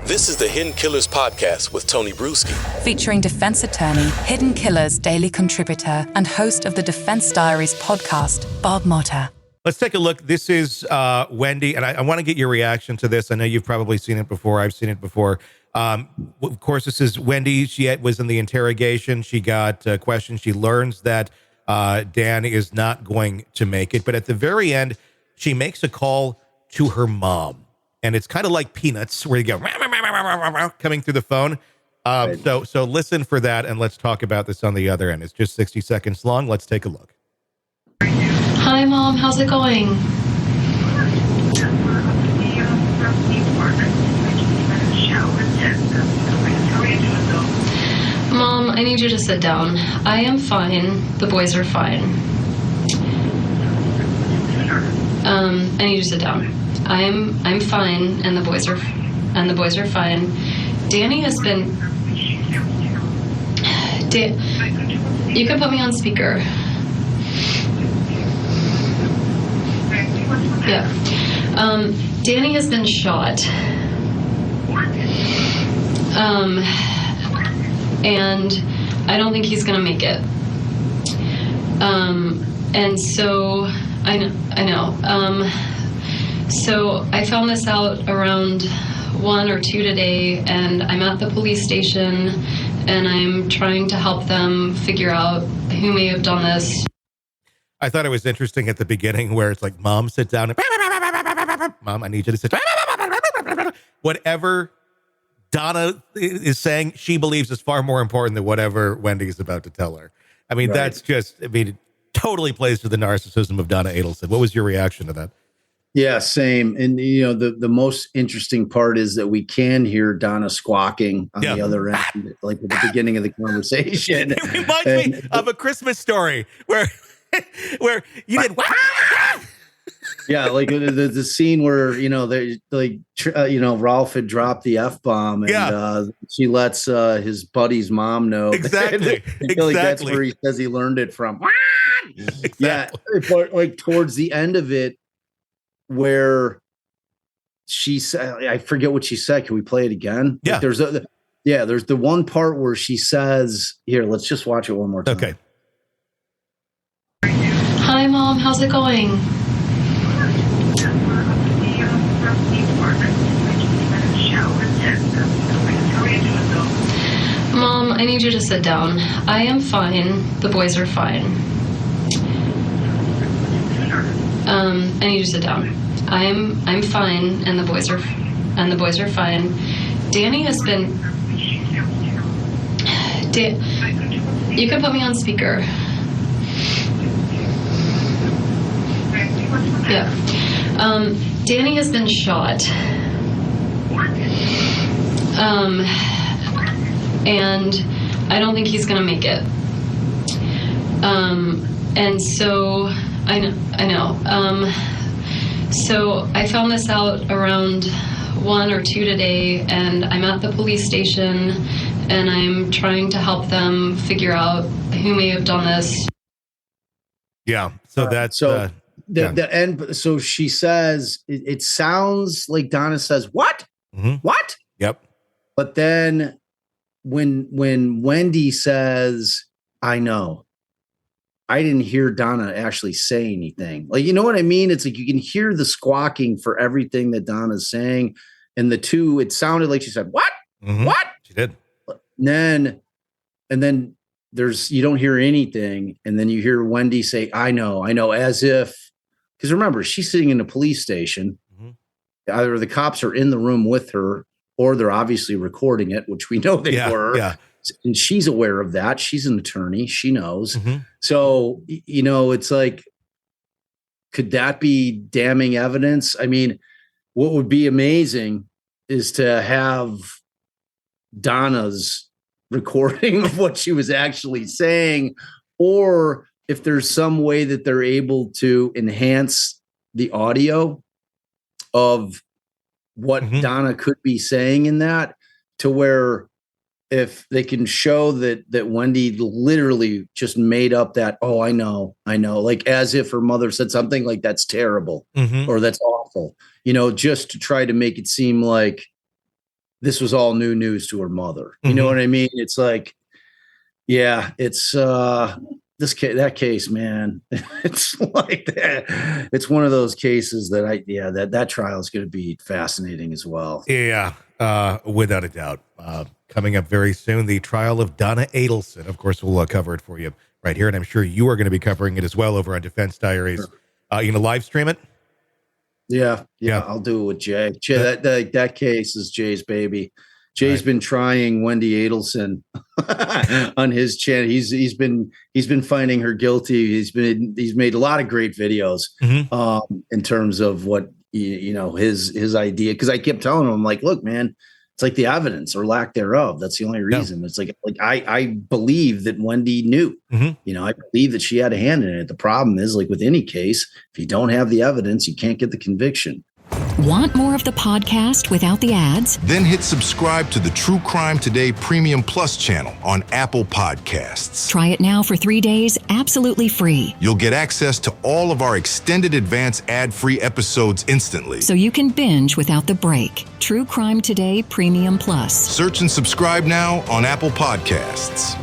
This is the Hidden Killers podcast with Tony Brueski. Featuring defense attorney, Hidden Killers daily contributor, and host of the Defense Diaries podcast, Bob Motta. Let's take a look. This is Wendy, and I want to get your reaction to this. I know you've probably seen it before. I've seen it before. Of course, this is Wendy. She was in the interrogation. She got questioned. She learns that Dan is not going to make it. But at the very end, she makes a call to her mom. And it's kind of like Peanuts, where you go coming through the phone. So listen for that, and let's talk about this on the other end. It's just 60 seconds long. Let's take a look. Hi, Mom. How's it going? Mom, I need you to sit down. I am fine. The boys are fine. I need you to sit down. I'm fine, and the boys are fine. Danny has been. You can put me on speaker. Yeah. Danny has been shot. And I don't think he's gonna make it. And so I know. So I found this out around 1 or 2 today, and I'm at the police station, and I'm trying to help them figure out who may have done this. I thought it was interesting at the beginning where it's like, Mom, sit down. Mom, I need you to sit down. Whatever Donna is saying, she believes is far more important than whatever Wendy is about to tell her. I mean, right. That's just, it totally plays to the narcissism of Donna Adelson. What was your reaction to that? Yeah, same. And, the most interesting part is that we can hear Donna squawking on the other end, like at the beginning of the conversation. It reminds me of A Christmas Story where you did yeah, like the scene where Ralph had dropped the F-bomb, and she lets his buddy's mom know. Exactly. I feel like that's where he says he learned it from. Exactly. Yeah, but like towards the end of it, where she said, I forget what she said. Can we play it again? Yeah. Like there's the one part where she says, here, let's just watch it one more time. Okay. Hi, Mom. How's it going? Mom, I need you to sit down. I am fine. The boys are fine. I need you to sit down. I'm fine, and the boys are fine. Danny has been. You can put me on speaker. Yeah. Danny has been shot. And I don't think he's gonna make it. And so I know. So I found this out around 1 or 2 today, and I'm at the police station, and I'm trying to help them figure out who may have done this. Yeah. So that's the end. So she says, it sounds like Donna says, what? Mm-hmm. What? Yep. But then when Wendy says, I know, I didn't hear Donna actually say anything. Like, you know what I mean? It's like you can hear the squawking for everything that Donna's saying. And the two, it sounded like she said, what? Mm-hmm. What? She did. And then you don't hear anything. And then you hear Wendy say, I know, as if, because remember, she's sitting in a police station. Mm-hmm. Either the cops are in the room with her, or they're obviously recording it, which we know they were. Yeah. And she's aware of that. She's an attorney. She knows. Mm-hmm. So, it's like, could that be damning evidence? I mean, what would be amazing is to have Donna's recording of what she was actually saying, or if there's some way that they're able to enhance the audio of what Donna could be saying in that, to where if they can show that Wendy literally just made up that, oh, I know, like as if her mother said something like that's terrible or that's awful, just to try to make it seem like this was all new news to her mother. You know what I mean? It's like, yeah, it's that case, man. It's like that. It's one of those cases that that trial is going to be fascinating as well. Yeah, without a doubt. Coming up very soon, the trial of Donna Adelson. Of course, we'll cover it for you right here, and I'm sure you are going to be covering it as well over on Defense Diaries. Sure. You gonna live stream it? Yeah, I'll do it with Jay. That case is Jay's baby. Jay's been trying Wendy Adelson on his channel. He's been finding her guilty. He's made a lot of great videos in terms of what his idea. Because I kept telling him, I'm like, look, man, it's like the evidence or lack thereof. That's the only reason. It's like I believe that Wendy knew. I believe that she had a hand in it. The problem is, like with any case, if you don't have the evidence, you can't get the conviction. Want more of the podcast without the ads? Then hit subscribe to the True Crime Today Premium Plus channel on Apple Podcasts. Try it now for 3 days, absolutely free. You'll get access to all of our extended advance ad-free episodes instantly. So you can binge without the break. True Crime Today Premium Plus. Search and subscribe now on Apple Podcasts.